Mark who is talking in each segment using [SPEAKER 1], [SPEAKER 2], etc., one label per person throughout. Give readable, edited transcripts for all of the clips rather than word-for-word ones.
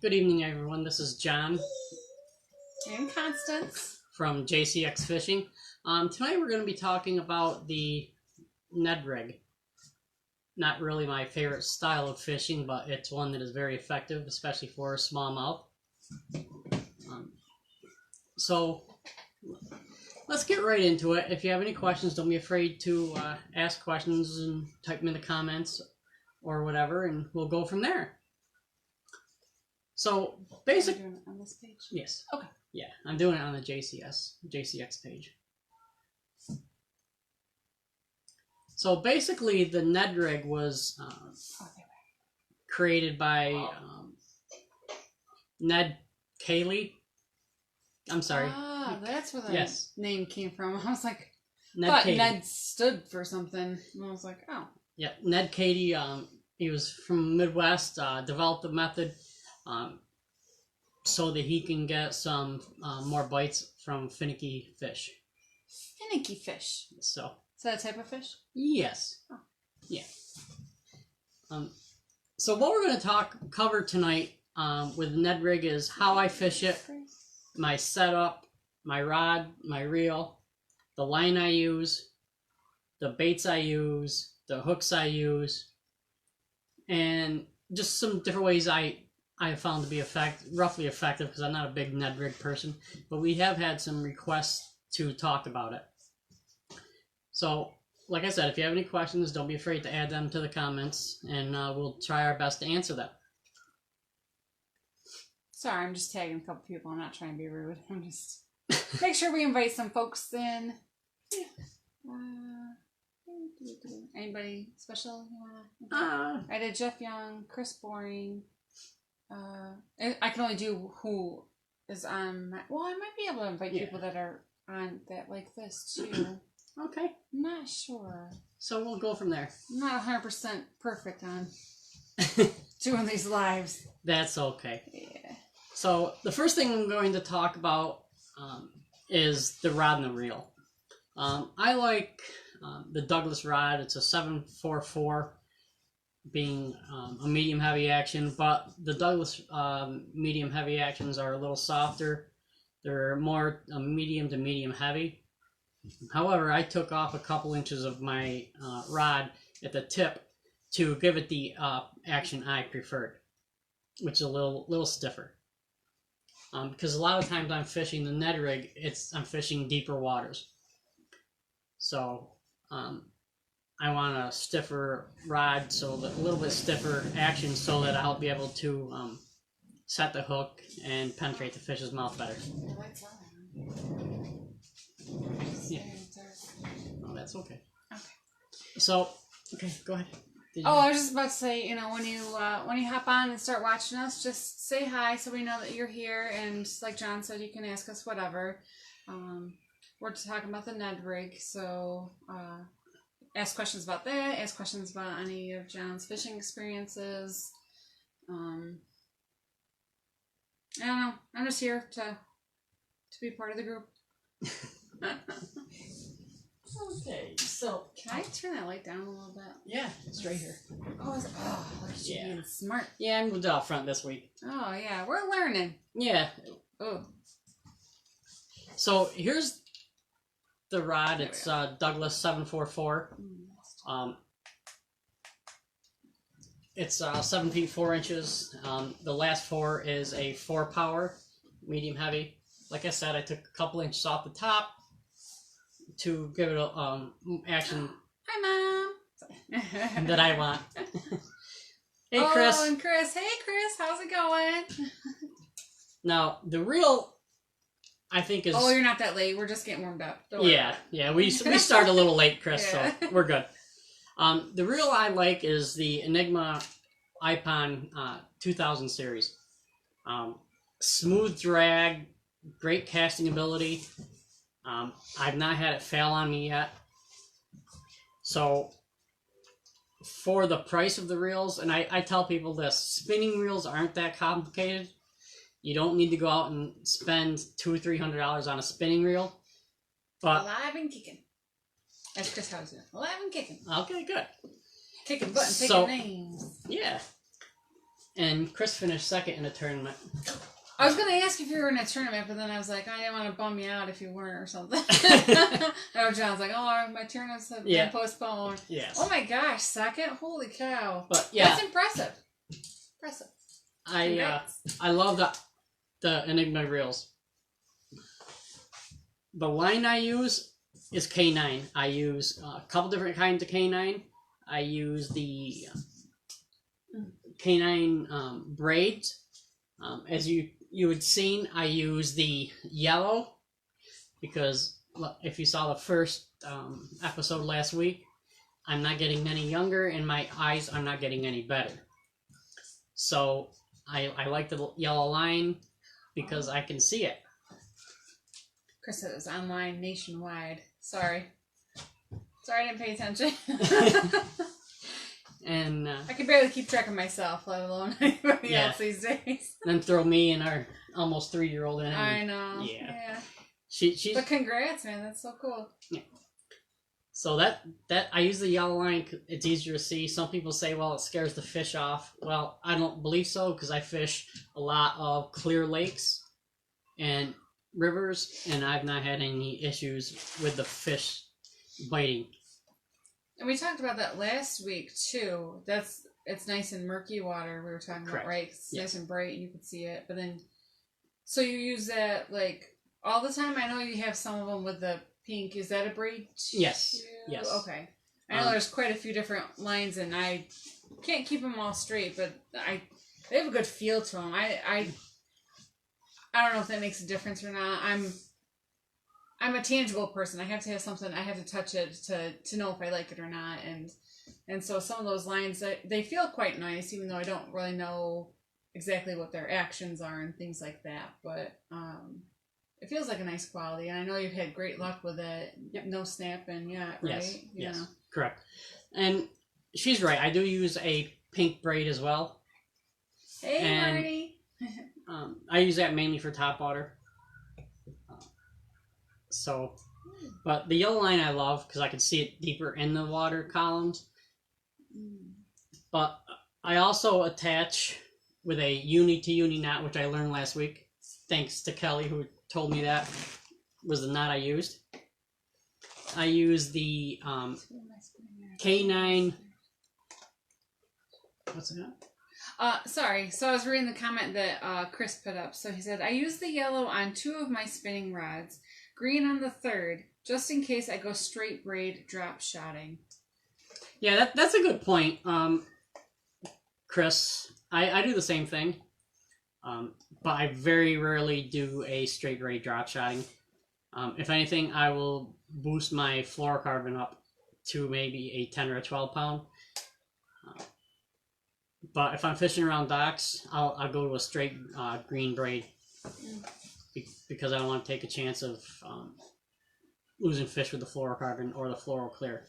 [SPEAKER 1] Good evening, everyone. This is John
[SPEAKER 2] and Constance
[SPEAKER 1] from JCX Fishing. Tonight we're going to be talking about the Ned rig. Not really my favorite style of fishing, but it's one that is very effective, especially for smallmouth. So let's get right into it. If you have any questions, don't be afraid to ask questions and type them in the comments or whatever, and we'll go from there. So basic.
[SPEAKER 2] Are you doing it on this page?
[SPEAKER 1] Yes.
[SPEAKER 2] Okay.
[SPEAKER 1] Yeah, I'm doing it on the JCX page. So basically, the Ned rig was created by Ned Cayley. I'm sorry.
[SPEAKER 2] Ah, that's where the name came from. I was like,
[SPEAKER 1] Ned Cayley.
[SPEAKER 2] Ned stood for something, and I was like, oh.
[SPEAKER 1] Yeah, Ned Cayley. He was from Midwest. Developed the method so that he can get some more bites from finicky fish.
[SPEAKER 2] Finicky fish.
[SPEAKER 1] So.
[SPEAKER 2] Is that a type of fish?
[SPEAKER 1] Yes.
[SPEAKER 2] Oh.
[SPEAKER 1] Yeah. So what we're going to cover tonight with Ned rig is how I fish it, my setup, my rod, my reel, the line I use, the baits I use, the hooks I use, and just some different ways I have found to be roughly effective, because I'm not a big Ned rig person, but we have had some requests to talk about it. So, like I said, if you have any questions, don't be afraid to add them to the comments, and we'll try our best to answer them.
[SPEAKER 2] Sorry, I'm just tagging a couple people. I'm not trying to be rude. I'm just make sure we invite some folks in. Anybody special you wanna? I did Jeff Young, Chris Boring. I can only do who is on. Well, I might be able to invite people that are on that like this too.
[SPEAKER 1] Okay.
[SPEAKER 2] I'm not sure.
[SPEAKER 1] So we'll go from there.
[SPEAKER 2] I'm not 100% perfect on doing these lives.
[SPEAKER 1] That's okay.
[SPEAKER 2] Yeah.
[SPEAKER 1] So the first thing I'm going to talk about is the rod and the reel. I like the Douglas rod. It's a 744, being a medium heavy action, but the Douglas medium heavy actions are a little softer. They're more medium to medium heavy. However, I took off a couple inches of my rod at the tip to give it the action I preferred, which is a little stiffer. Because a lot of times I'm fishing the Ned rig, I'm fishing deeper waters. So I want a stiffer rod, so a little bit stiffer action, so that I'll be able to set the hook and penetrate the fish's mouth better. Yeah. Oh, that's okay. Okay. So, okay, go ahead.
[SPEAKER 2] I was just about to say, when you hop on and start watching us, just say hi so we know that you're here, and just like John said, you can ask us whatever. We're talking about the Ned rig, so ask questions about that. Ask questions about any of John's fishing experiences. I don't know. I'm just here to be part of the group.
[SPEAKER 1] Okay, so
[SPEAKER 2] can I turn that light down a little bit?
[SPEAKER 1] Yeah, it's right here.
[SPEAKER 2] Oh, look at you being smart.
[SPEAKER 1] Yeah, I moved out front this week.
[SPEAKER 2] Oh yeah, we're learning.
[SPEAKER 1] Yeah.
[SPEAKER 2] Oh. So
[SPEAKER 1] here's the rod. It's Douglas 744. It's 7 feet 4 inches. The last 4 is a 4 power, medium heavy. Like I said, I took a couple inches off the top to give it a action.
[SPEAKER 2] Hi, Mom.
[SPEAKER 1] That I want. Hey, Chris.
[SPEAKER 2] Oh, and Chris. Hey, Chris. How's it going?
[SPEAKER 1] Now the reel, I think is.
[SPEAKER 2] Oh, you're not that late. We're just getting warmed up.
[SPEAKER 1] Yeah. We start a little late, Chris. Yeah. So we're good. The reel I like is the Enigma Ipon 2000 series. Smooth drag, great casting ability. I've not had it fail on me yet. So, for the price of the reels, and I tell people this, spinning reels aren't that complicated. You don't need to go out and spend $200-300 on a spinning reel. But
[SPEAKER 2] alive and kicking. That's Chris Hauser. Alive and kicking.
[SPEAKER 1] Okay, good.
[SPEAKER 2] Kicking butt and picking names.
[SPEAKER 1] Yeah. And Chris finished second in the tournament.
[SPEAKER 2] I was going to ask if you were in a tournament, but then I was like, I didn't want to bum you out if you weren't or something. I know John's like, oh, my tournaments have been postponed.
[SPEAKER 1] Yes.
[SPEAKER 2] Oh my gosh, second? Holy cow.
[SPEAKER 1] But yeah.
[SPEAKER 2] That's impressive. Impressive.
[SPEAKER 1] I love the Enigma reels. The line I use is K9. I use a couple different kinds of K9. I use the K9 braids. As you had seen, I use the yellow because if you saw the first episode last week, I'm not getting any younger and my eyes are not getting any better. So I like the yellow line because I can see it.
[SPEAKER 2] Chris said it was online nationwide. Sorry, I didn't pay attention.
[SPEAKER 1] And
[SPEAKER 2] I can barely keep track of myself, let alone anybody else these days.
[SPEAKER 1] Then throw me and our almost 3-year-old in.
[SPEAKER 2] I know.
[SPEAKER 1] Yeah. She.
[SPEAKER 2] But congrats, man! That's so cool.
[SPEAKER 1] Yeah. So that I use the yellow line. It's easier to see. Some people say, well, it scares the fish off. Well, I don't believe so because I fish a lot of clear lakes and rivers, and I've not had any issues with the fish biting.
[SPEAKER 2] And we talked about that last week too. It's nice and murky water. We were talking about, right? It's nice and bright, and you can see it. But then, so you use that like all the time. I know you have some of them with the pink. Is that a braid too?
[SPEAKER 1] Yes.
[SPEAKER 2] Okay. I know there's quite a few different lines, and I can't keep them all straight, but they have a good feel to them. I don't know if that makes a difference or not. I'm a tangible person. I have to have something. I have to touch it to know if I like it or not. And so some of those lines, they feel quite nice, even though I don't really know exactly what their actions are and things like that. But it feels like a nice quality. And I know you've had great luck with it. Yep. No snapping yet, right?
[SPEAKER 1] Yes, correct. And she's right. I do use a pink braid as well.
[SPEAKER 2] Hey, Marty.
[SPEAKER 1] I use that mainly for topwater. But the yellow line I love because I can see it deeper in the water columns. But I also attach with a uni-to-uni knot, which I learned last week. Thanks to Kelly, who told me that was the knot I used. I use the K9. What's that?
[SPEAKER 2] Sorry. So I was reading the comment that Chris put up. So he said, I use the yellow on 2 of my spinning rods. Green on the 3rd, just in case I go straight braid drop shotting.
[SPEAKER 1] Yeah, that's a good point, Chris. I do the same thing, but I very rarely do a straight braid drop shotting. If anything, I will boost my fluorocarbon up to maybe a 10 or a 12 pound. But if I'm fishing around docks, I'll go to a straight green braid. Because I don't want to take a chance of losing fish with the fluorocarbon or the fluoro clear.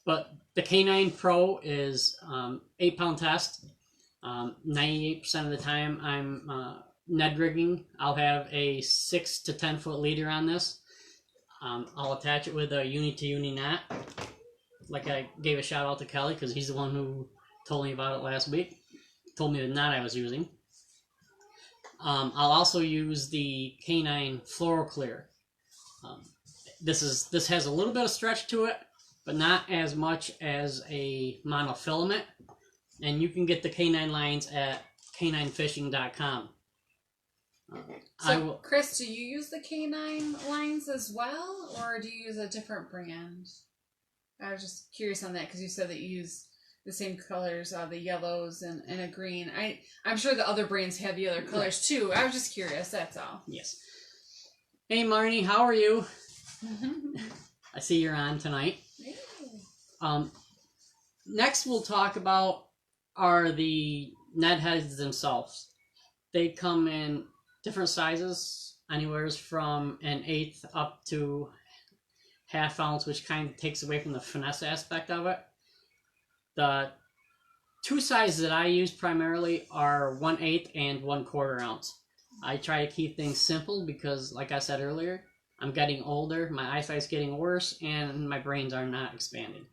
[SPEAKER 1] But the K9 Pro is 8-pound test. 98% of the time I'm Ned rigging. I'll have a 6 to 10 foot leader on this. I'll attach it with a uni-to-uni knot. Like I gave a shout out to Kelly because he's the one who told me about it last week. Told me the knot I was using. I'll also use the K9 Fluoro Clear. This has a little bit of stretch to it, but not as much as a monofilament. And you can get the K9 lines at k9fishing.com.
[SPEAKER 2] Chris, do you use the K9 lines as well, or do you use a different brand? I was just curious on that because you said that you use the same colors, the yellows and a green. I'm sure the other brands have the other colors too. I was just curious, that's all.
[SPEAKER 1] Yes. Hey Marnie, how are you? I see you're on tonight. Next we'll talk about are the Ned heads themselves. They come in different sizes, anywhere from an 1/8 up to 1/2 ounce, which kind of takes away from the finesse aspect of it. The 2 sizes that I use primarily are 1/8 and 1/4 ounce. I try to keep things simple because, like I said earlier, I'm getting older, my eyesight's getting worse, and my brains are not expanding.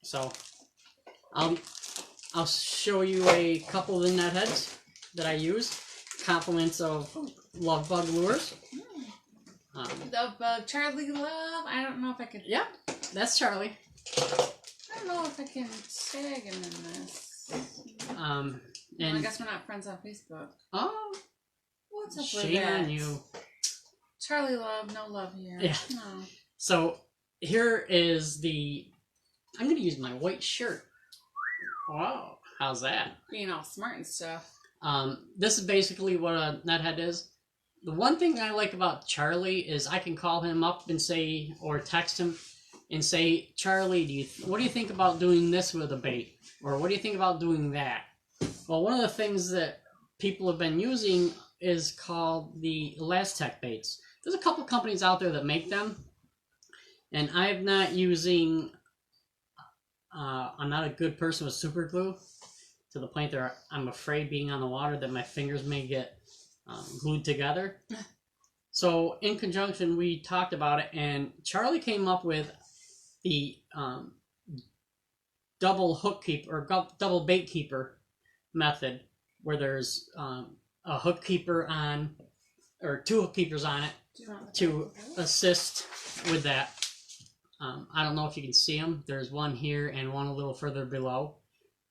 [SPEAKER 1] So, I'll show you a couple of the net heads that I use. Compliments of Love Bug Lures.
[SPEAKER 2] Love Bug, Charlie Love. I don't know if I could.
[SPEAKER 1] Yep, that's Charlie.
[SPEAKER 2] I don't know if I can tag him in this.
[SPEAKER 1] And
[SPEAKER 2] well, I guess we're not friends on Facebook.
[SPEAKER 1] Oh,
[SPEAKER 2] what's up with
[SPEAKER 1] shame
[SPEAKER 2] that?
[SPEAKER 1] on you.
[SPEAKER 2] Charlie Love, no love here.
[SPEAKER 1] Yeah.
[SPEAKER 2] No.
[SPEAKER 1] So here is I'm going to use my white shirt. Wow. How's that?
[SPEAKER 2] Being all smart and stuff.
[SPEAKER 1] This is basically what a nethead is. The one thing I like about Charlie is I can call him up and say, or text him and say, Charlie, what do you think about doing this with a bait? Or what do you think about doing that? Well, one of the things that people have been using is called the Elastec baits. There's a couple companies out there that make them. And I'm not using, I'm not a good person with super glue to the point that I'm afraid being on the water that my fingers may get glued together. So in conjunction, we talked about it, and Charlie came up with the double hook keeper or double bait keeper method, where there's a hook keeper on, or two hook keepers on it to assist with that. I don't know if you can see them. There's one here and one a little further below.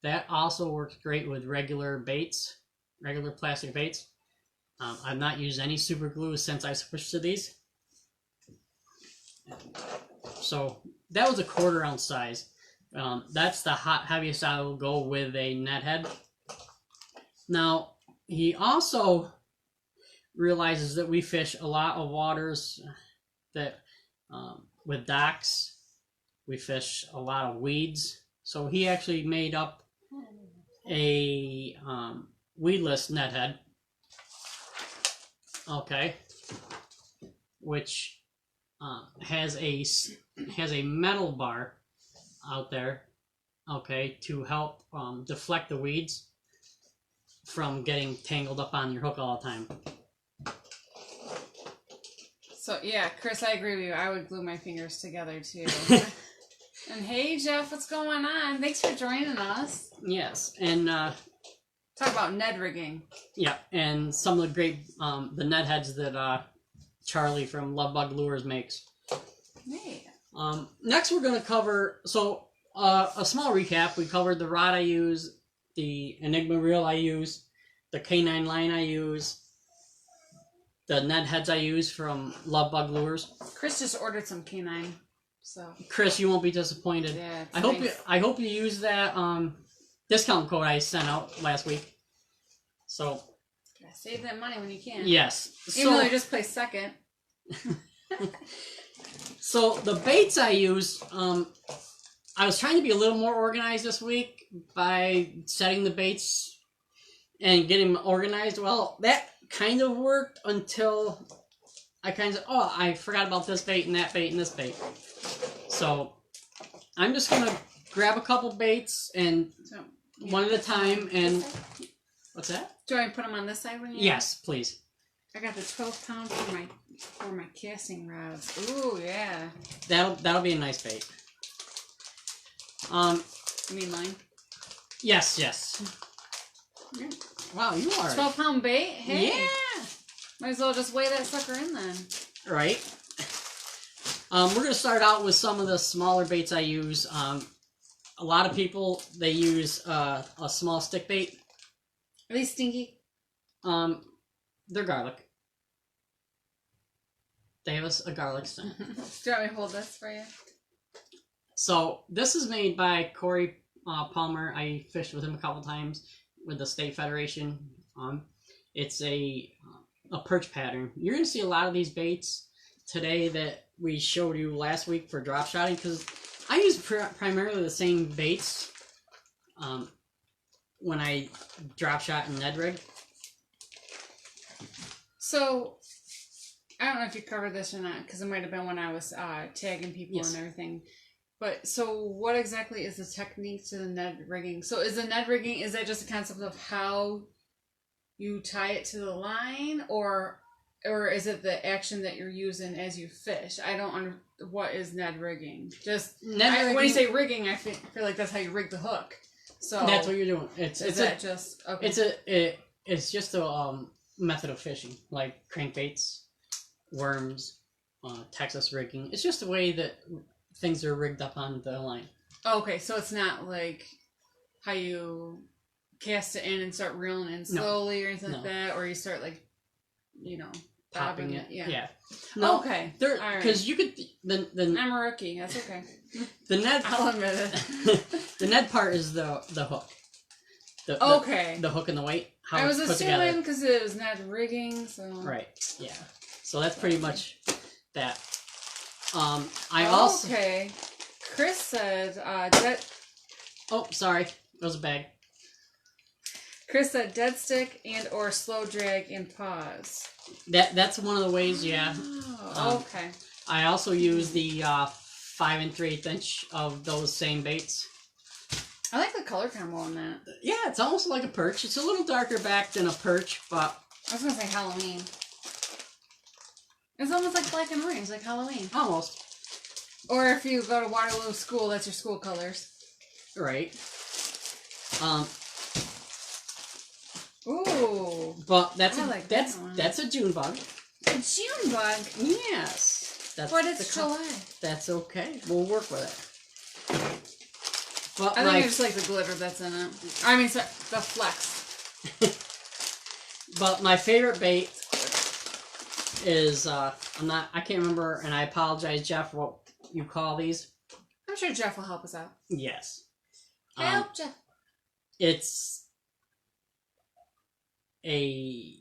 [SPEAKER 1] That also works great with regular baits, regular plastic baits. I've not used any super glue since I switched to these. So that was a 1/4 ounce size. That's the heaviest I will go with a net head. Now, he also realizes that we fish a lot of waters that, with docks, we fish a lot of weeds. So he actually made up a weedless net head. Okay, which has a metal bar out there, okay, to help deflect the weeds from getting tangled up on your hook all the time.
[SPEAKER 2] So yeah, Chris, I agree with you. I would glue my fingers together too. And hey, Jeff, what's going on? Thanks for joining us.
[SPEAKER 1] Yes, and
[SPEAKER 2] talk about Ned rigging.
[SPEAKER 1] Yeah, and some of the great the net heads that Charlie from Love Bug Lures makes.
[SPEAKER 2] Yeah.
[SPEAKER 1] Next, we're going to cover a small recap. We covered the rod I use, the Enigma reel I use, the K9 line I use, the net heads I use from Love Bug Lures.
[SPEAKER 2] Chris just ordered some K9, so.
[SPEAKER 1] Chris, you won't be disappointed.
[SPEAKER 2] Yeah,
[SPEAKER 1] I hope you use that discount code I sent out last week. So.
[SPEAKER 2] Gotta save that money when you can.
[SPEAKER 1] Yes.
[SPEAKER 2] Even though you just placed second.
[SPEAKER 1] So the baits I use, I was trying to be a little more organized this week by setting the baits and getting them organized. Well, that kind of worked until I kind of, I forgot about this bait and that bait and this bait. So I'm just going to grab a couple baits and one at a time. And what's that?
[SPEAKER 2] Do you want me to put them on this side when you?
[SPEAKER 1] Yes, please.
[SPEAKER 2] I got the 12 pound for my casting rods. Ooh, yeah.
[SPEAKER 1] That'll be a nice bait.
[SPEAKER 2] You mean mine?
[SPEAKER 1] Yes.
[SPEAKER 2] Yeah.
[SPEAKER 1] Wow, you are
[SPEAKER 2] 12-pound bait? Hey.
[SPEAKER 1] Yeah.
[SPEAKER 2] Might as well just weigh that sucker in then.
[SPEAKER 1] Right. We're gonna start out with some of the smaller baits I use. A lot of people, they use a small stick bait.
[SPEAKER 2] Are these stinky?
[SPEAKER 1] They're garlic. They have a garlic scent.
[SPEAKER 2] Do you want me to hold this for you?
[SPEAKER 1] So this is made by Corey Palmer. I fished with him a couple times with the State Federation. It's a perch pattern. You're gonna see a lot of these baits today that we showed you last week for drop shotting, because I use primarily the same baits when I drop shot and Ned rig.
[SPEAKER 2] So, I don't know if you covered this or not, because it might have been when I was tagging people
[SPEAKER 1] Yes.
[SPEAKER 2] and everything. But, so what exactly is the technique to the Ned rigging? So is the Ned rigging, is that just a concept of how you tie it to the line, or is it the action that you're using as you fish? I don't what is Ned rigging? Just,
[SPEAKER 1] Ned rigging,
[SPEAKER 2] when you say rigging, I feel like that's how you rig the hook. So
[SPEAKER 1] that's what you're doing. It's
[SPEAKER 2] just okay?
[SPEAKER 1] It's just a method of fishing, like crankbaits, worms, Texas rigging. It's just a way that things are rigged up on the line.
[SPEAKER 2] Okay, so it's not like how you cast it in and start reeling in slowly or anything like that, or you start like,
[SPEAKER 1] popping it.
[SPEAKER 2] Yeah.
[SPEAKER 1] No,
[SPEAKER 2] okay.
[SPEAKER 1] Because you could
[SPEAKER 2] I'm a rookie. That's okay.
[SPEAKER 1] The Ned.
[SPEAKER 2] I'll admit it.
[SPEAKER 1] The Ned part is the hook. The hook and the weight. How
[SPEAKER 2] I was
[SPEAKER 1] it's put
[SPEAKER 2] assuming because it was Ned rigging, so
[SPEAKER 1] right. Yeah. So that's pretty much that. I also.
[SPEAKER 2] Okay. Chris said
[SPEAKER 1] Oh, sorry. It was a bag.
[SPEAKER 2] Chris said dead stick and or slow drag and pause.
[SPEAKER 1] That's one of the ways, yeah.
[SPEAKER 2] Oh, okay.
[SPEAKER 1] I also use the 5 3/8 inch of those same baits.
[SPEAKER 2] I like the color combo on that.
[SPEAKER 1] Yeah, it's almost like a perch. It's a little darker back than a perch, but
[SPEAKER 2] I was gonna say Halloween. It's almost like black and orange, like Halloween.
[SPEAKER 1] Almost.
[SPEAKER 2] Or if you go to Waterloo School, that's your school colors.
[SPEAKER 1] Right.
[SPEAKER 2] Ooh.
[SPEAKER 1] But that's
[SPEAKER 2] that
[SPEAKER 1] a June bug.
[SPEAKER 2] A June bug?
[SPEAKER 1] Yes.
[SPEAKER 2] But it's July.
[SPEAKER 1] That's okay. We'll work with it. But
[SPEAKER 2] I think I just like the glitter that's in it. I mean, sorry, the flex.
[SPEAKER 1] But my favorite bait is I can't remember, and I apologize, Jeff, what you call these.
[SPEAKER 2] I'm sure Jeff will help us out.
[SPEAKER 1] Yes.
[SPEAKER 2] Help, Jeff.
[SPEAKER 1] It's a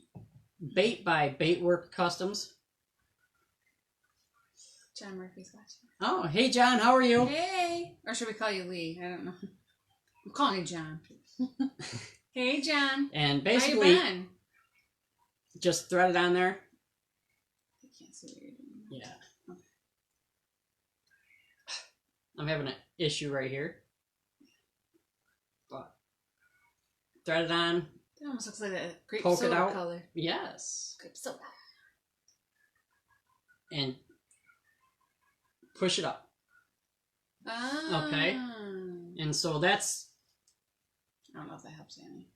[SPEAKER 1] bait by Baitwork Customs.
[SPEAKER 2] John Murphy's watching.
[SPEAKER 1] Oh, hey John, how are you?
[SPEAKER 2] Hey. Or should we call you Lee? I don't know. I'm calling you John. Hey, John.
[SPEAKER 1] And basically,
[SPEAKER 2] how you been?
[SPEAKER 1] Just thread it on there.
[SPEAKER 2] I can't see what you're doing.
[SPEAKER 1] Yeah. Okay. I'm having an issue right here. But thread it on.
[SPEAKER 2] It almost looks like a grape
[SPEAKER 1] poke
[SPEAKER 2] soda
[SPEAKER 1] it out.
[SPEAKER 2] color.
[SPEAKER 1] Yes.
[SPEAKER 2] Grape soda.
[SPEAKER 1] And push it up.
[SPEAKER 2] Ah.
[SPEAKER 1] Okay. And so that's...
[SPEAKER 2] I don't know if that helps any.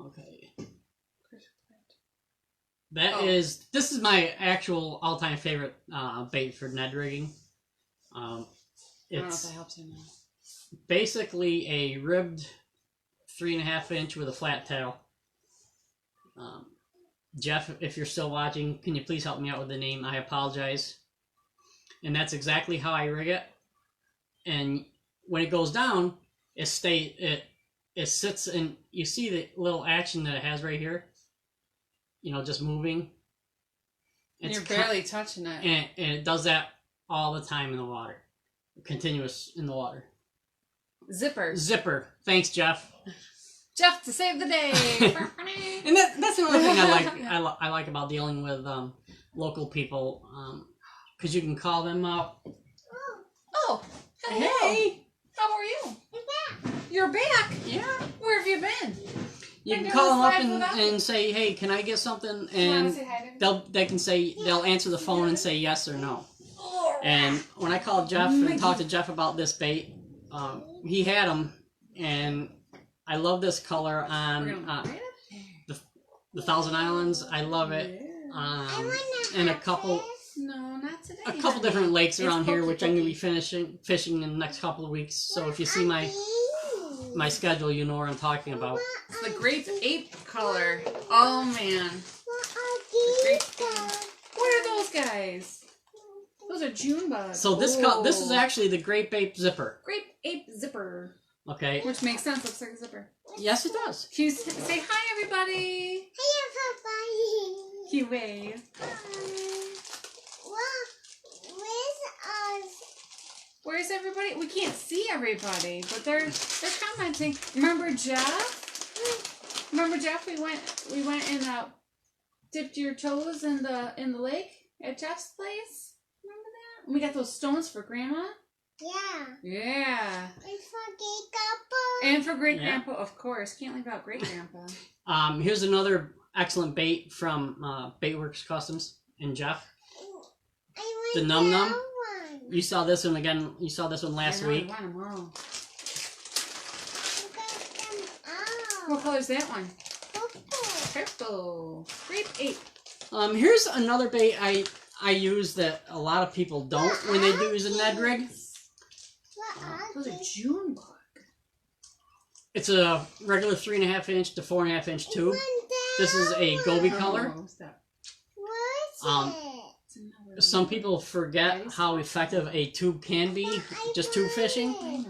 [SPEAKER 1] Okay. This is my actual all-time favorite bait for Ned rigging.
[SPEAKER 2] I don't know if that helps any.
[SPEAKER 1] Basically a ribbed 3.5 inch with a flat tail. Jeff, if you're still watching, can you please help me out with the name? I apologize. And that's exactly how I rig it. And when it goes down, it sits and you see the little action that it has right here. Just moving.
[SPEAKER 2] You're barely touching it.
[SPEAKER 1] And it does that all the time in the water. Continuous in the water.
[SPEAKER 2] Zipper.
[SPEAKER 1] Thanks, Jeff.
[SPEAKER 2] Jeff to save the day.
[SPEAKER 1] And that's another thing I like about dealing with local people, because you can call them up.
[SPEAKER 2] Oh, hello.
[SPEAKER 1] Hey,
[SPEAKER 2] how are you? You're back.
[SPEAKER 1] Yeah.
[SPEAKER 2] Where have you been?
[SPEAKER 1] You can call them up and say, "Hey, can I get something?" And they'll answer the phone and say yes or no. And when I called Jeff and talked to Jeff about this bait, he had them, and I love this color on the Thousand Islands. I love it. And a couple different lakes around here, which I'm going to be fishing in the next couple of weeks. So if you see my schedule, you know what I'm talking about.
[SPEAKER 2] It's the grape ape color. Oh man. What are those guys? Those are June bugs.
[SPEAKER 1] So this is actually the grape ape zipper.
[SPEAKER 2] Grape ape zipper.
[SPEAKER 1] Okay.
[SPEAKER 2] Which makes sense. Looks like a zipper.
[SPEAKER 1] Yes, it does.
[SPEAKER 2] Can you say hi, everybody?
[SPEAKER 3] Hi, everybody.
[SPEAKER 2] Can you wave? Where's everybody? We can't see everybody, but they're commenting. Remember Jeff? We went and dipped your toes in the lake at Jeff's place. Remember that? And we got those stones for Grandma. Yeah. And for Great Grandpa, of course. Can't leave out Great Grandpa.
[SPEAKER 1] Here's another excellent bait from Baitworks Customs and Jeff. The Num Num. You saw this one again. You saw this one last week.
[SPEAKER 2] I want them all.
[SPEAKER 3] You got them all.
[SPEAKER 2] What color is that one?
[SPEAKER 3] Purple.
[SPEAKER 2] Purple. Grape 8.
[SPEAKER 1] Here's another bait I use that a lot of people don't when they do use a Ned rig.
[SPEAKER 3] What are
[SPEAKER 2] Those are
[SPEAKER 3] these?
[SPEAKER 2] June bug.
[SPEAKER 1] It's a regular 3.5 inch to 4.5 inch tube. This is a Gobi color.
[SPEAKER 2] What's that?
[SPEAKER 3] What's it?
[SPEAKER 2] It's another
[SPEAKER 1] Some people forget how effective a tube can be, just tube fishing.
[SPEAKER 2] I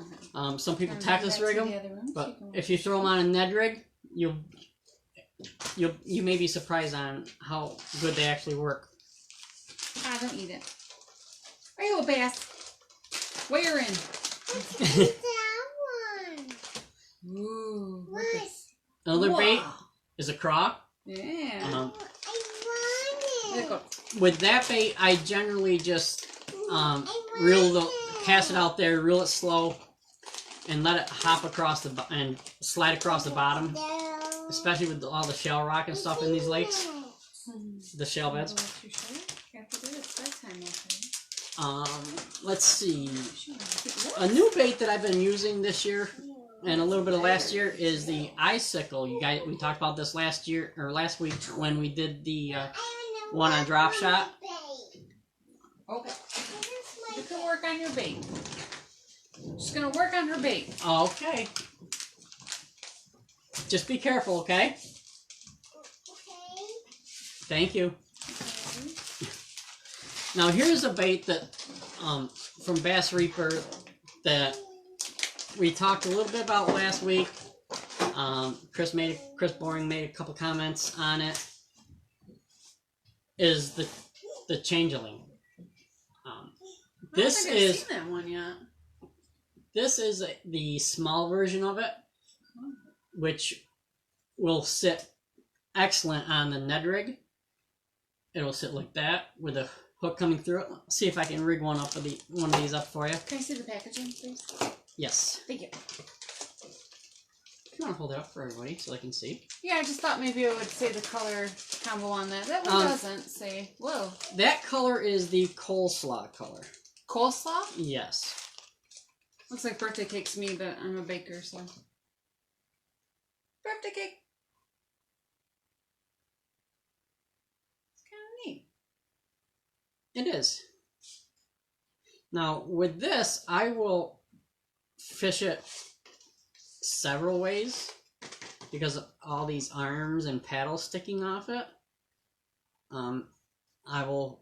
[SPEAKER 2] know.
[SPEAKER 1] Some people
[SPEAKER 2] Wanna
[SPEAKER 1] Texas
[SPEAKER 2] go back
[SPEAKER 1] rig
[SPEAKER 2] to
[SPEAKER 1] them,
[SPEAKER 2] the other room?
[SPEAKER 1] but
[SPEAKER 2] She can-
[SPEAKER 1] if you throw them on a Ned rig, you may be surprised on how good they actually work.
[SPEAKER 2] Ah, don't eat it. Are you a bass? Where in?
[SPEAKER 3] That one.
[SPEAKER 2] Ooh. look
[SPEAKER 3] What?
[SPEAKER 2] at-
[SPEAKER 1] Another bait
[SPEAKER 2] Wow.
[SPEAKER 1] is a craw.
[SPEAKER 2] Yeah.
[SPEAKER 3] I want
[SPEAKER 2] There
[SPEAKER 3] it.
[SPEAKER 2] you go.
[SPEAKER 1] With that bait, I generally just
[SPEAKER 3] I want
[SPEAKER 1] reel the
[SPEAKER 3] it.
[SPEAKER 1] cast it out there, reel it slow, and let it hop across and slide across the bottom.
[SPEAKER 3] No.
[SPEAKER 1] Especially with all the shell rock and stuff in these lakes, the shell
[SPEAKER 2] Oh,
[SPEAKER 1] beds.
[SPEAKER 2] too short? After that, it's bedtime, okay.
[SPEAKER 1] Let's see.
[SPEAKER 2] Sure.
[SPEAKER 1] A new bait that I've been using this year and a little bit of last year is the icicle. You guys, we talked about this last week when we did the one on drop shot.
[SPEAKER 2] Okay. You can work on your bait. She's gonna work on her bait.
[SPEAKER 1] Okay. Just be careful, okay?
[SPEAKER 3] Okay.
[SPEAKER 1] Thank you. Now here's a bait that from Bass Reaper that we talked a little bit about last week. Chris Boring made a couple comments on it. Is the changeling. This
[SPEAKER 2] I don't think I've
[SPEAKER 1] is
[SPEAKER 2] seen that one yet.
[SPEAKER 1] the small version of it, which will sit excellent on the Ned rig. It'll sit like that with a hook coming through it. See if I can rig one of these up for you.
[SPEAKER 2] Can I see the packaging, please?
[SPEAKER 1] Yes.
[SPEAKER 2] Thank you.
[SPEAKER 1] If you want to hold it up for everybody so they can see.
[SPEAKER 2] Yeah, I just thought maybe it would say the color combo on that. That one doesn't say. Whoa.
[SPEAKER 1] That color is the coleslaw color.
[SPEAKER 2] Coleslaw?
[SPEAKER 1] Yes.
[SPEAKER 2] Looks like birthday cake to me, but I'm a baker, so. Birthday cake. It's kind of neat.
[SPEAKER 1] It is. Now, with this, I will fish it several ways because of all these arms and paddles sticking off it. I will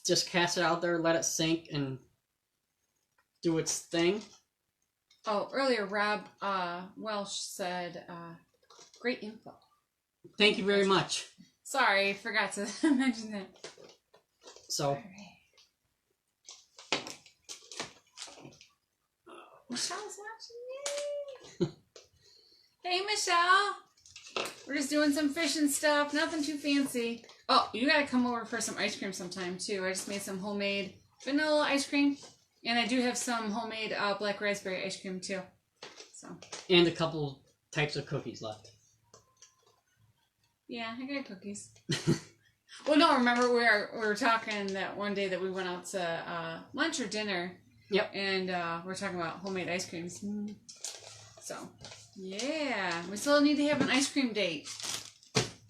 [SPEAKER 1] just cast it out there, let it sink, and do its thing.
[SPEAKER 2] Oh, earlier Rob Welsh said, great info.
[SPEAKER 1] Thank you very much.
[SPEAKER 2] Sorry, forgot to mention that.
[SPEAKER 1] So,
[SPEAKER 2] Alright. Michelle's watching. Yay! Hey, Michelle. We're just doing some fishing stuff. Nothing too fancy. Oh, you gotta come over for some ice cream sometime too. I just made some homemade vanilla ice cream, and I do have some homemade black raspberry ice cream too. So.
[SPEAKER 1] and a couple types of cookies left.
[SPEAKER 2] Yeah, I got cookies. Well, no, remember we were talking that one day that we went out to lunch or dinner.
[SPEAKER 1] Yep.
[SPEAKER 2] And we're talking about homemade ice creams. So, yeah, we still need to have an ice cream date.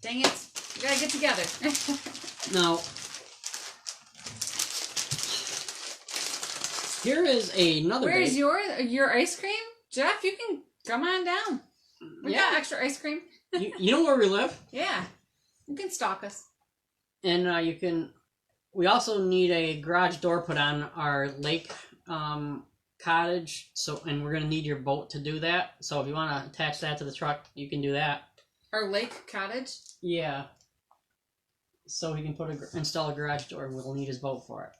[SPEAKER 2] Dang it, we gotta get together.
[SPEAKER 1] Now, here is another
[SPEAKER 2] Where's
[SPEAKER 1] bait.
[SPEAKER 2] your ice cream, Jeff? You can come on down. We got extra ice cream.
[SPEAKER 1] You know where we live?
[SPEAKER 2] Yeah, you can stalk us.
[SPEAKER 1] And you can. We also need a garage door put on our lake cottage. And we're gonna need your boat to do that. So if you want to attach that to the truck, you can do that.
[SPEAKER 2] Our lake cottage.
[SPEAKER 1] Yeah. So he can install a garage door. We'll need his boat for it.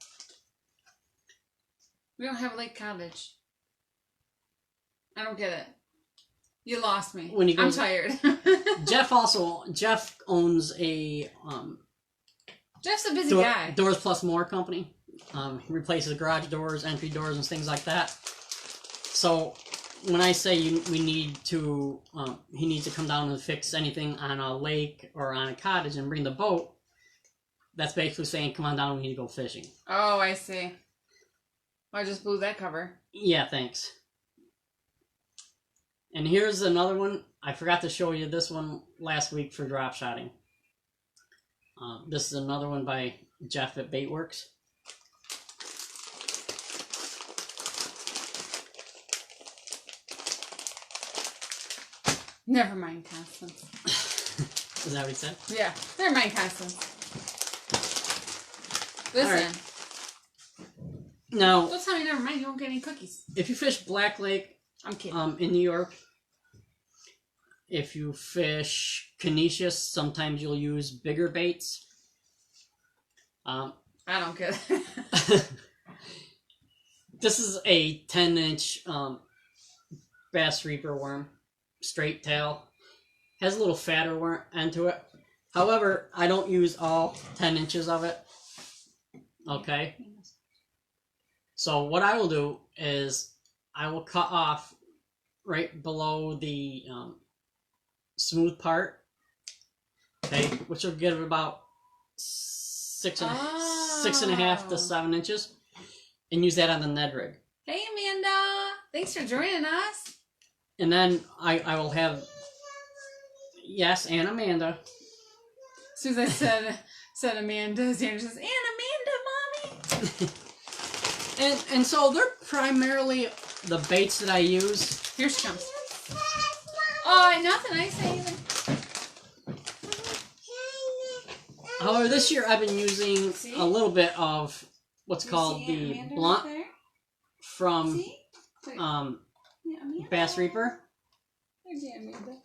[SPEAKER 2] We don't have a lake cottage. I don't get it. You lost me.
[SPEAKER 1] When he
[SPEAKER 2] I'm
[SPEAKER 1] goes-
[SPEAKER 2] tired.
[SPEAKER 1] Jeff owns a
[SPEAKER 2] Jeff's a busy guy.
[SPEAKER 1] Doors Plus More company. He replaces garage doors, entry doors, and things like that. So when I say we need to, he needs to come down and fix anything on a lake or on a cottage and bring the boat. that's basically saying, come on down, we need to go fishing.
[SPEAKER 2] Oh, I see. I just blew that cover.
[SPEAKER 1] Yeah, thanks. And here's another one. I forgot to show you this one last week for drop shotting. This is another one by Jeff at Baitworks.
[SPEAKER 2] Never mind, Constance.
[SPEAKER 1] Is that what he said?
[SPEAKER 2] Yeah, never mind, Constance. Listen.
[SPEAKER 1] Right. Now,
[SPEAKER 2] Don't tell me never mind. You won't get any cookies.
[SPEAKER 1] if you fish Black Lake,
[SPEAKER 2] I'm kidding.
[SPEAKER 1] in New York, if you fish Canisius, sometimes you'll use bigger baits.
[SPEAKER 2] I don't get it.
[SPEAKER 1] This is a 10-inch Bass Reaper worm, straight tail. Has a little fatter worm end to it. However, I don't use all 10 inches of it. Okay. So what I will do is I will cut off right below the smooth part. Okay, which will give it about 6.5 to 7 inches, and use that on the Ned rig.
[SPEAKER 2] Hey, Amanda. Thanks for joining us.
[SPEAKER 1] And then I will have, yes, and Amanda.
[SPEAKER 2] As soon as I said Amanda, Xander says, and Amanda, mommy.
[SPEAKER 1] And so they're primarily the baits that I use.
[SPEAKER 2] Here she comes. Oh, nothing. I say anything.
[SPEAKER 1] However, this year I've been using
[SPEAKER 2] See?
[SPEAKER 1] a little bit of what's
[SPEAKER 2] You
[SPEAKER 1] called
[SPEAKER 2] see
[SPEAKER 1] the
[SPEAKER 2] Amanda
[SPEAKER 1] blunt
[SPEAKER 2] right there?
[SPEAKER 1] from
[SPEAKER 2] See? Wait. Yeah, Amanda.
[SPEAKER 1] Bass Reaper.
[SPEAKER 2] There's the Amanda.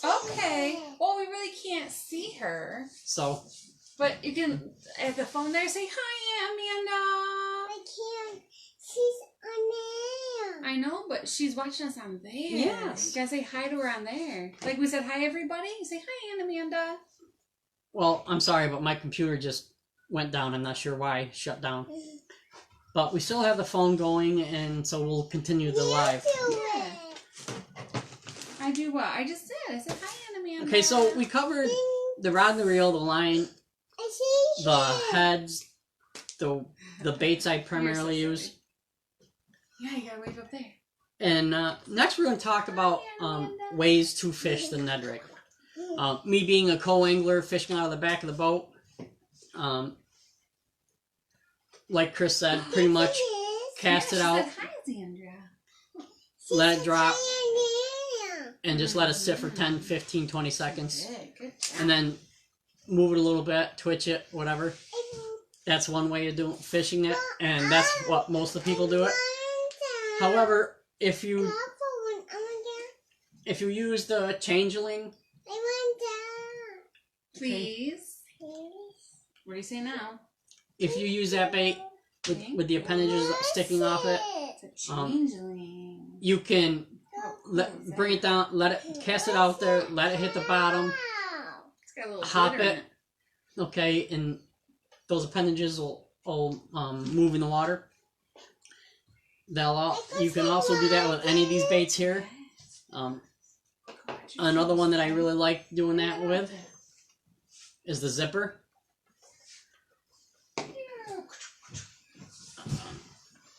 [SPEAKER 3] Okay.
[SPEAKER 2] Okay. Well, we really can't see her.
[SPEAKER 1] So,
[SPEAKER 2] But you can, at the phone there, say, hi, Amanda.
[SPEAKER 3] I can't. She's on there.
[SPEAKER 2] I know, but she's watching us on there.
[SPEAKER 1] Yes.
[SPEAKER 2] You gotta say hi to her on there. Like we said, hi, everybody. You say, hi, Aunt Amanda.
[SPEAKER 1] well, I'm sorry, but my computer just went down. I'm not sure why it shut down. But we still have the phone going, and so we'll continue the live.
[SPEAKER 2] Yeah. I do what? I just did. I said, hi, Aunt Amanda.
[SPEAKER 1] Okay, so we covered the rod and the reel, the line, the heads, the baits I primarily
[SPEAKER 2] You're so
[SPEAKER 1] use.
[SPEAKER 2] Yeah, you gotta wave up there.
[SPEAKER 1] And next we're going to talk about ways to fish the Ned rig. Me being a co-angler, fishing out of the back of the boat. Like Chris said, pretty much cast it
[SPEAKER 2] She
[SPEAKER 1] out,
[SPEAKER 2] said, hi, Xandra.
[SPEAKER 1] let it drop, and just let it sit for 10, 15, 20 seconds.
[SPEAKER 2] Good job.
[SPEAKER 1] And then move it a little bit, twitch it, whatever. That's one way of fishing it, and that's what most of the people do it. However, if you use the changeling,
[SPEAKER 2] Please. What do you say now?
[SPEAKER 1] if you use that bait with the appendages sticking off it,
[SPEAKER 2] It's a changeling.
[SPEAKER 1] you can bring it down, cast it out there, let it hit the bottom,
[SPEAKER 2] It's got a little
[SPEAKER 1] hop
[SPEAKER 2] glitter in
[SPEAKER 1] it, okay, and those appendages will move in the water. You can also do that with any of these baits here. Another one that I really like doing that with is the zipper.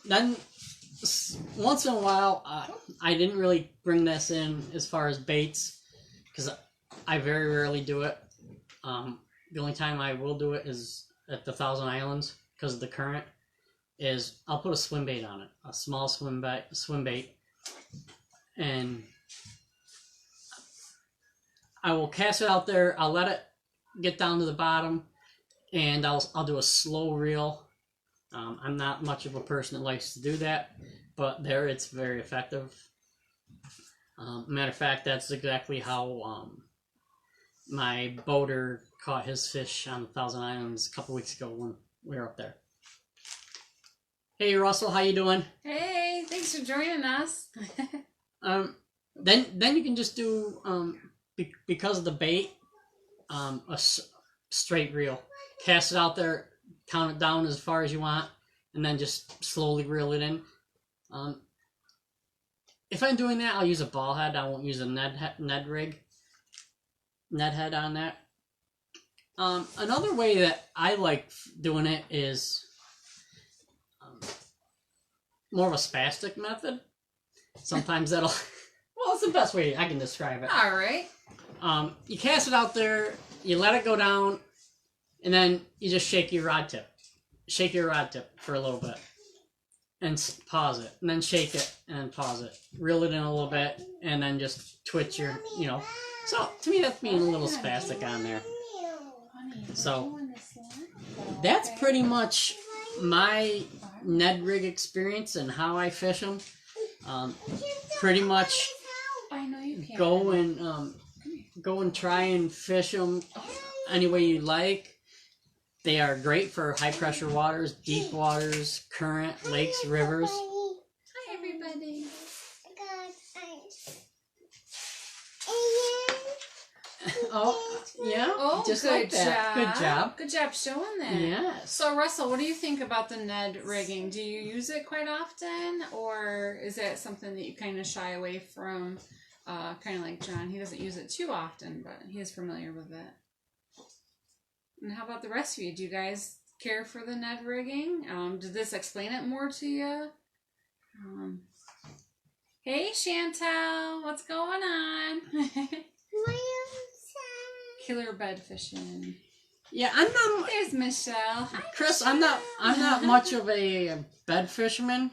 [SPEAKER 1] Then once in a while, I didn't really bring this in as far as baits because I very rarely do it. The only time I will do it is at the Thousand Islands because of the current. Is I'll put a swim bait on it, a small swim bait, and I will cast it out there. I'll let it get down to the bottom, and I'll do a slow reel. I'm not much of a person that likes to do that, but there it's very effective. Matter of fact, that's exactly how my boater caught his fish on the Thousand Islands a couple weeks ago when we were up there. Hey Russell, how you doing?
[SPEAKER 2] Hey, thanks for joining us.
[SPEAKER 1] Then you can just do because of the bait, straight reel. Cast it out there, count it down as far as you want, and then just slowly reel it in. If I'm doing that, I'll use a ball head. I won't use a Ned rig Ned head on that. Another way that I like doing it is more of a spastic method. Sometimes that'll... Well, it's the best way I can describe it.
[SPEAKER 2] All right.
[SPEAKER 1] You cast it out there, you let it go down, and then you just shake your rod tip. Shake your rod tip for a little bit. And pause it. And then shake it, and then pause it. Reel it in a little bit, and then just twitch your, you know. So, to me, that's being a little spastic on there. So, that's pretty much my Ned rig experience and how I fish them. Pretty much
[SPEAKER 2] I know you can.
[SPEAKER 1] Go and try and fish them any way you like. They are great for high pressure waters, deep waters, current, lakes, rivers.
[SPEAKER 2] Hi, everybody.
[SPEAKER 1] Oh, yeah.
[SPEAKER 2] Oh,
[SPEAKER 1] just
[SPEAKER 2] good
[SPEAKER 1] like that.
[SPEAKER 2] job.
[SPEAKER 1] Good job.
[SPEAKER 2] Good job showing that.
[SPEAKER 1] Yes.
[SPEAKER 2] So, Russell, what do you think about the Ned rigging? Do you use it quite often, or is that something that you kind of shy away from? Kind of like John, he doesn't use it too often, but he is familiar with it. And how about the rest of you? Do you guys care for the Ned rigging? Did this explain it more to you? Hey, Chantel, what's going on? Killer bed fishing.
[SPEAKER 1] Yeah, I'm not.
[SPEAKER 2] There's Michelle. Hi,
[SPEAKER 1] Chris,
[SPEAKER 2] Michelle.
[SPEAKER 1] I'm not much of a bed fisherman,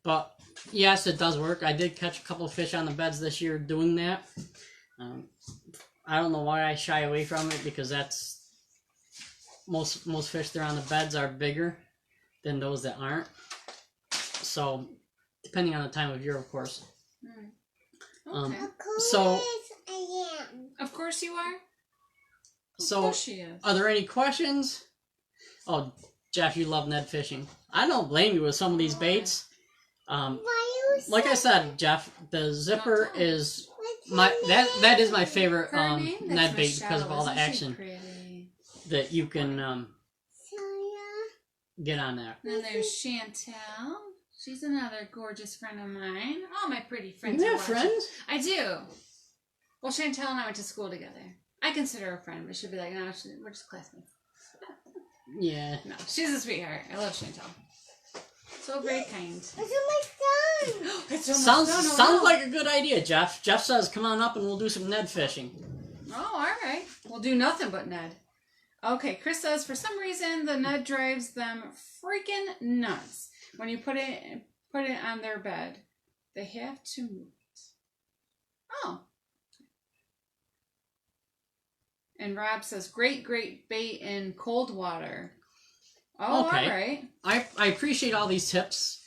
[SPEAKER 1] but yes, it does work. I did catch a couple of fish on the beds this year doing that. I don't know why I shy away from it, because that's most fish that are on the beds are bigger than those that aren't. So, depending on the time of year, of course.
[SPEAKER 2] Okay.
[SPEAKER 1] So,
[SPEAKER 2] Of course you are.
[SPEAKER 1] so
[SPEAKER 2] Of course she is.
[SPEAKER 1] are there any questions? Oh, Jeff, you love Ned fishing. I don't blame you with some of these baits. Like I said, Jeff, the zipper is that is my favorite Ned bait because of all the action that you can get on that.
[SPEAKER 2] Then there's Chantel. She's another gorgeous friend of mine. All my pretty friends.
[SPEAKER 1] You
[SPEAKER 2] are
[SPEAKER 1] have
[SPEAKER 2] watching.
[SPEAKER 1] friends?
[SPEAKER 2] I do. Well, Chantel and I went to school together. I consider her a friend, but she'll be like, no, we're just classmates.
[SPEAKER 1] Yeah.
[SPEAKER 2] No, she's a sweetheart. I love Chantel. So very kind.
[SPEAKER 3] It's almost done.
[SPEAKER 2] It's almost
[SPEAKER 1] Sounds
[SPEAKER 2] done.
[SPEAKER 1] sounds like a good idea, Jeff. Jeff says, "Come on up and we'll do some Ned fishing."
[SPEAKER 2] Oh, all right. We'll do nothing but Ned. Okay, Chris says, for some reason, the Ned drives them freaking nuts. When you put it on their bed, they have to move it. Oh. And Rob says, great bait in cold water. Oh,
[SPEAKER 1] Okay.
[SPEAKER 2] all right.
[SPEAKER 1] I appreciate all these tips.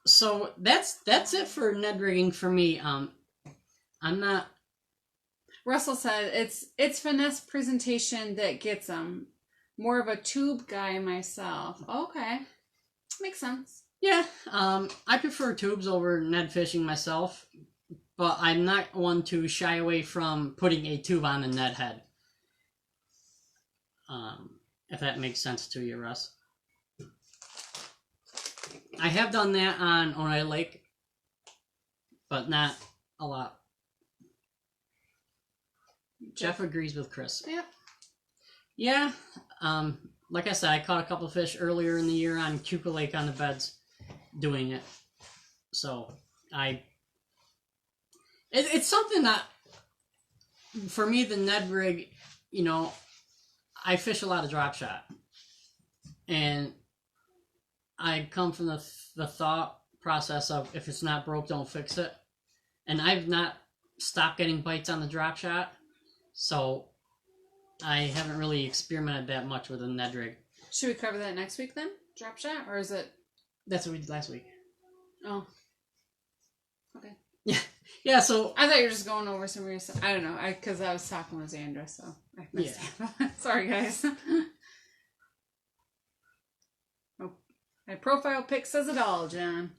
[SPEAKER 1] So that's it for Ned rigging for me. I'm not.
[SPEAKER 2] Russell said it's finesse presentation that gets them. More of a tube guy myself. Okay, makes sense.
[SPEAKER 1] Yeah, I prefer tubes over Ned fishing myself, but I'm not one to shy away from putting a tube on the Ned head. If that makes sense to you, Russ. I have done that on Onai Lake, but not a lot. Jeff agrees with Chris.
[SPEAKER 2] Yep.
[SPEAKER 1] Yeah, like I said, I caught a couple of fish earlier in the year on Cupa Lake on the beds doing it. So, it's something that, for me, the Ned rig, you know, I fish a lot of drop shot. And I come from the thought process of, if it's not broke, don't fix it. And I've not stopped getting bites on the drop shot. So, I haven't really experimented that much with a Ned rig.
[SPEAKER 2] Should we cover that next week then? Drop shot? Or is it...
[SPEAKER 1] That's what we did last week.
[SPEAKER 2] Oh. Okay.
[SPEAKER 1] Yeah. Yeah, so...
[SPEAKER 2] I thought you were just going over some weird stuff. I don't know. Because I was talking with Xandra, so I missed it. Sorry, guys. Oh, my profile pic says it all, John.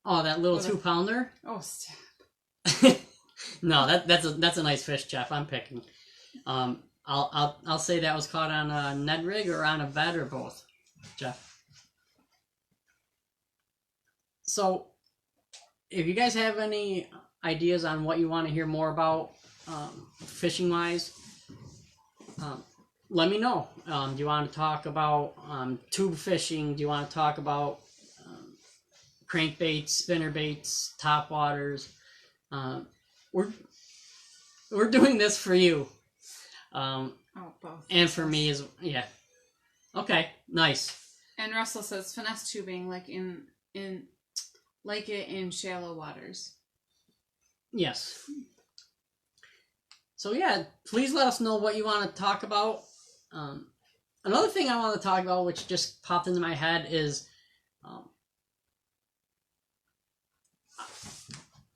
[SPEAKER 1] Oh, that little 2-pounder?
[SPEAKER 2] Oh, stop.
[SPEAKER 1] No, that's a nice fish, Jeff. I'm picking. I'll say that was caught on a Ned rig or on a bed or both, Jeff. So, if you guys have any ideas on what you want to hear more about, fishing wise, let me know. Do you want to talk about tube fishing? Do you want to talk about crankbaits, spinnerbaits, topwaters? We're doing this for you.
[SPEAKER 2] Both.
[SPEAKER 1] And for me is yeah. Okay, nice.
[SPEAKER 2] And Russell says finesse tubing like in shallow waters.
[SPEAKER 1] Yes. So yeah, please let us know what you want to talk about. Another thing I want to talk about, which just popped into my head, is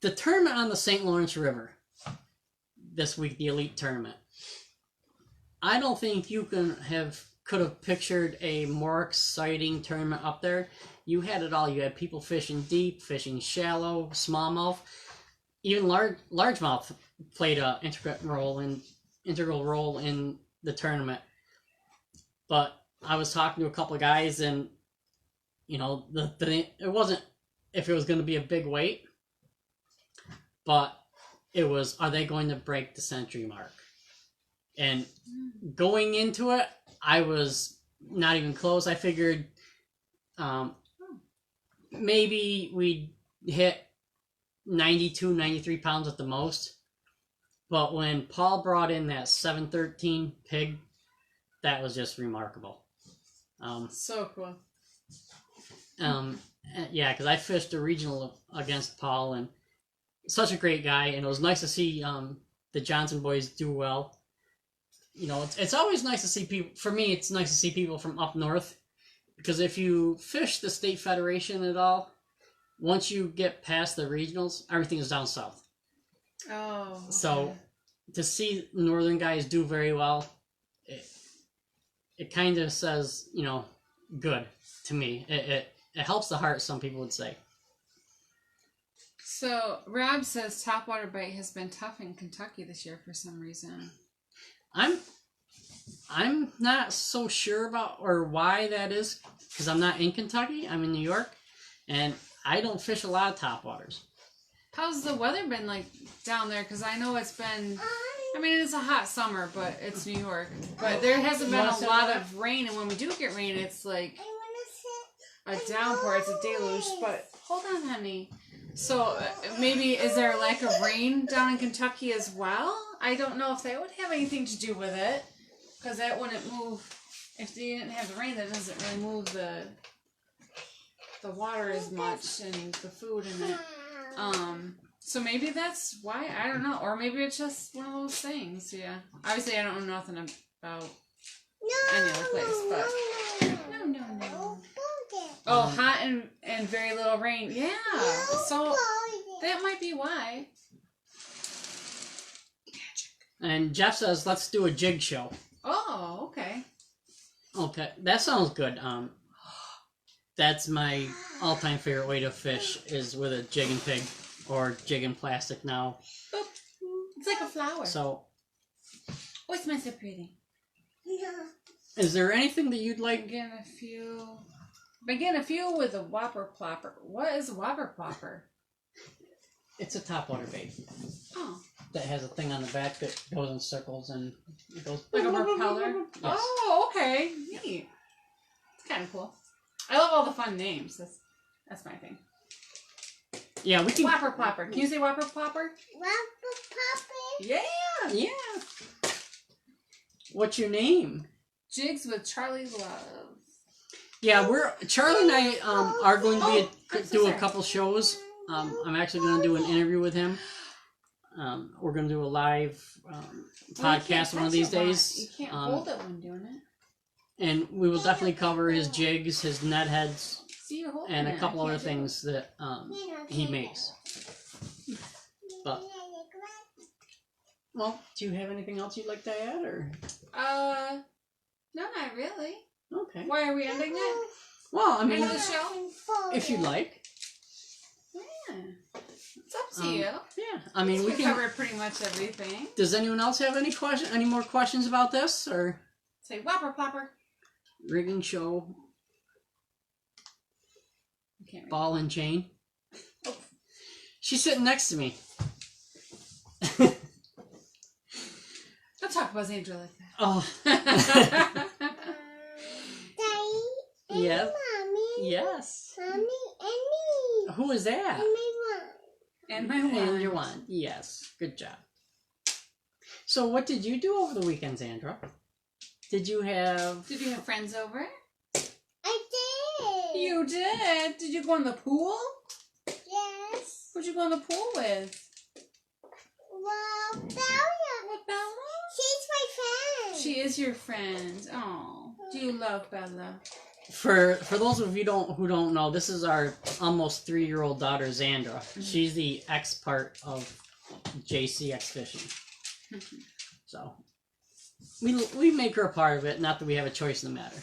[SPEAKER 1] the tournament on the St. Lawrence River this week, the Elite Tournament. I don't think you could have pictured a more exciting tournament up there. You had it all. You had people fishing deep, fishing shallow, smallmouth. Even largemouth played an integral role in the tournament. But I was talking to a couple of guys, and it wasn't if it was going to be a big weight, but it was, are they going to break the century mark? And going into it, I was not even close. I figured maybe we'd hit 92, 93 pounds at the most. But when Paul brought in that 713 pig, that was just remarkable.
[SPEAKER 2] So cool.
[SPEAKER 1] Yeah, because I fished a regional against Paul, and such a great guy, and it was nice to see the Johnson boys do well. It's always nice to see people. For me, it's nice to see people from up north, because if you fish the state federation at all, once you get past the regionals, everything is down south.
[SPEAKER 2] Oh. Okay.
[SPEAKER 1] So to see northern guys do very well, it kind of says, good to me. It helps the heart, some people would say.
[SPEAKER 2] So Rob says topwater bite has been tough in Kentucky this year for some reason.
[SPEAKER 1] I'm not so sure about or why that is, because I'm not in Kentucky. I'm in New York, and I don't fish a lot of topwaters.
[SPEAKER 2] How's the weather been like down there? Because I know it's been, it's a hot summer, but it's New York. But there hasn't been a lot of rain, and when we do get rain, it's like a downpour. It's a deluge. But hold on, honey. So maybe is there a lack of rain down in Kentucky as well? I don't know if that would have anything to do with it, because that wouldn't move. If you didn't have the rain, that doesn't really move the water as much and the food in it. So maybe that's why. I don't know, or maybe it's just one of those things. Yeah. Obviously, I don't know nothing about any other place, but no. Oh, hot and very little rain. Yeah. So that might be why.
[SPEAKER 1] And Jeff says, let's do a jig show.
[SPEAKER 2] Oh, okay.
[SPEAKER 1] Okay, that sounds good. That's my all-time favorite way to fish, is with a jig and pig, or jig and plastic now.
[SPEAKER 2] Boop. It's like a flower.
[SPEAKER 1] So,
[SPEAKER 2] oh, it smells so pretty.
[SPEAKER 1] Is there anything that you'd like?
[SPEAKER 2] Begin a few with a whopper plopper. What is a whopper plopper?
[SPEAKER 1] It's a topwater bait.
[SPEAKER 2] Oh.
[SPEAKER 1] That has a thing on the back that goes in circles and it goes
[SPEAKER 2] like a propeller. Yes. Oh, okay, neat. It's kind of cool. I love all the fun names. That's my thing.
[SPEAKER 1] Yeah, we can.
[SPEAKER 2] Whopper plopper. Can you say whopper plopper?
[SPEAKER 3] Whopper plopper.
[SPEAKER 2] Yeah.
[SPEAKER 1] Yeah. What's your name?
[SPEAKER 2] Jigs with Charlie Love.
[SPEAKER 1] Yeah, Charlie and I are going to do a couple shows. I'm actually going to do an interview with him. We're going to do a live podcast one of these days.
[SPEAKER 2] You can't hold it when doing it.
[SPEAKER 1] And we will definitely cover his jigs, his net heads,
[SPEAKER 2] See,
[SPEAKER 1] and a couple other things that he makes. But, well, do you have anything else you'd like to add, or?
[SPEAKER 2] No, not really.
[SPEAKER 1] Okay.
[SPEAKER 2] Why are we ending it?
[SPEAKER 1] Well,
[SPEAKER 2] End of the show?
[SPEAKER 1] if you'd like.
[SPEAKER 2] Yeah. It's up to you.
[SPEAKER 1] Yeah, we can
[SPEAKER 2] cover pretty much everything.
[SPEAKER 1] Does anyone else have any more questions about this, or?
[SPEAKER 2] Say whopper plopper.
[SPEAKER 1] Rigging show. Ball and chain. Oh. She's sitting next to me.
[SPEAKER 2] about Sandra like that.
[SPEAKER 1] Oh.
[SPEAKER 3] Daddy.
[SPEAKER 1] Yes.
[SPEAKER 3] Mommy.
[SPEAKER 1] Yes.
[SPEAKER 3] Mommy and me.
[SPEAKER 1] Who is that?
[SPEAKER 3] And my mom.
[SPEAKER 2] And my
[SPEAKER 1] And
[SPEAKER 2] wand.
[SPEAKER 1] your wand. Yes. Good job. So what did you do over the weekend, Sandra? Did you have
[SPEAKER 2] friends over?
[SPEAKER 3] I did.
[SPEAKER 2] You did? Did you go in the pool?
[SPEAKER 3] Yes.
[SPEAKER 2] Who'd you go in the pool with?
[SPEAKER 3] Well, Bella.
[SPEAKER 2] With Bella?
[SPEAKER 3] She's my friend.
[SPEAKER 2] She is your friend. Oh, do you love Bella?
[SPEAKER 1] For those of you who don't know, this is our almost 3-year-old daughter, Xandra. She's the ex part of JCX Fishing. So we make her a part of it, not that we have a choice in the matter.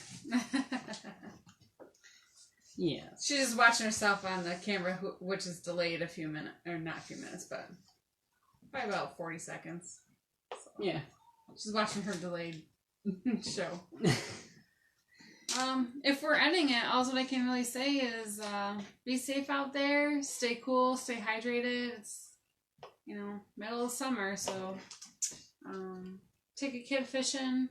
[SPEAKER 1] Yeah.
[SPEAKER 2] She's just watching herself on the camera, which is delayed a few minutes, or not a few minutes, but by about 40 seconds. So
[SPEAKER 1] Yeah.
[SPEAKER 2] she's watching her delayed show. If we're ending it, all that I can really say is be safe out there, stay cool, stay hydrated. It's, middle of summer, so take a kid fishing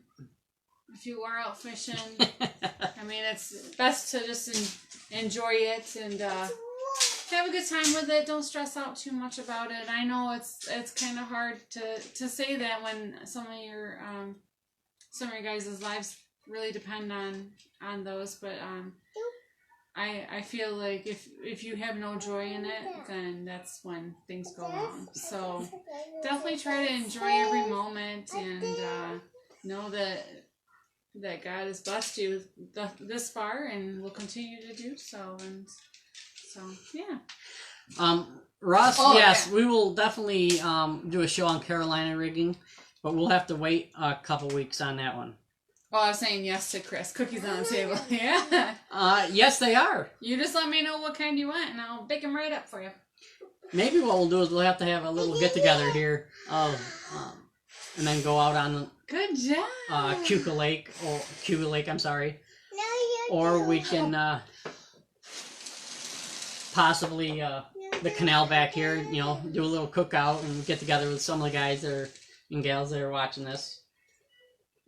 [SPEAKER 2] if you are out fishing. I mean, it's best to just enjoy it and have a good time with it. Don't stress out too much about it. I know it's kind of hard to say that when some of your guys' lives really depend on those, but I feel like if you have no joy in it, then that's when things go wrong. So definitely try to enjoy every moment and know that God has blessed you this far and will continue to do so. And so, yeah.
[SPEAKER 1] Russ,
[SPEAKER 2] Oh,
[SPEAKER 1] yes,
[SPEAKER 2] yeah.
[SPEAKER 1] we will definitely do a show on Carolina rigging, but we'll have to wait a couple weeks on that one.
[SPEAKER 2] Well, I was saying yes to Chris. Cookies on the table. Yeah.
[SPEAKER 1] Yes, they are.
[SPEAKER 2] You just let me know what kind you want, and I'll bake them right up for you.
[SPEAKER 1] Maybe what we'll do is we'll have to have a little get together here of, and then go out on
[SPEAKER 2] Good job.
[SPEAKER 1] Cuba Lake, I'm sorry,
[SPEAKER 3] No, you
[SPEAKER 1] or
[SPEAKER 3] don't.
[SPEAKER 1] we can possibly the canal back here. Do a little cookout and get together with some of the guys and gals that are watching this.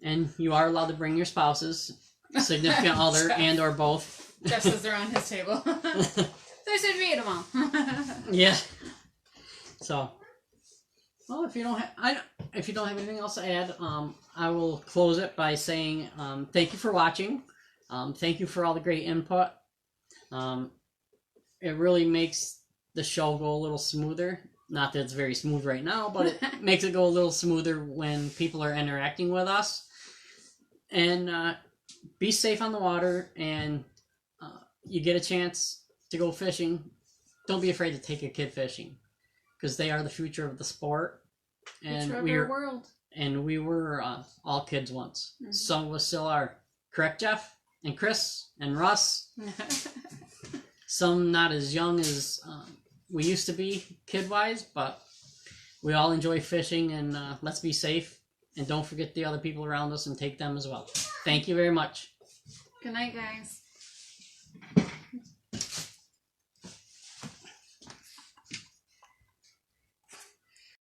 [SPEAKER 1] And you are allowed to bring your spouses, significant other, and or both.
[SPEAKER 2] Jeff says they're on his table. They should read them all.
[SPEAKER 1] Yeah. So, well, if you don't have anything else to add, I will close it by saying thank you for watching. Thank you for all the great input. It really makes the show go a little smoother. Not that it's very smooth right now, but it makes it go a little smoother when people are interacting with us. And be safe on the water, and you get a chance to go fishing, don't be afraid to take a kid fishing, because they are the future of the sport. And we were all kids once. Mm-hmm. Some of us still are. Correct, Jeff? And Chris? And Russ? Some not as young as we used to be, kid-wise, but we all enjoy fishing, and let's be safe. And don't forget the other people around us and take them as well. Thank you very much.
[SPEAKER 2] Good night, guys.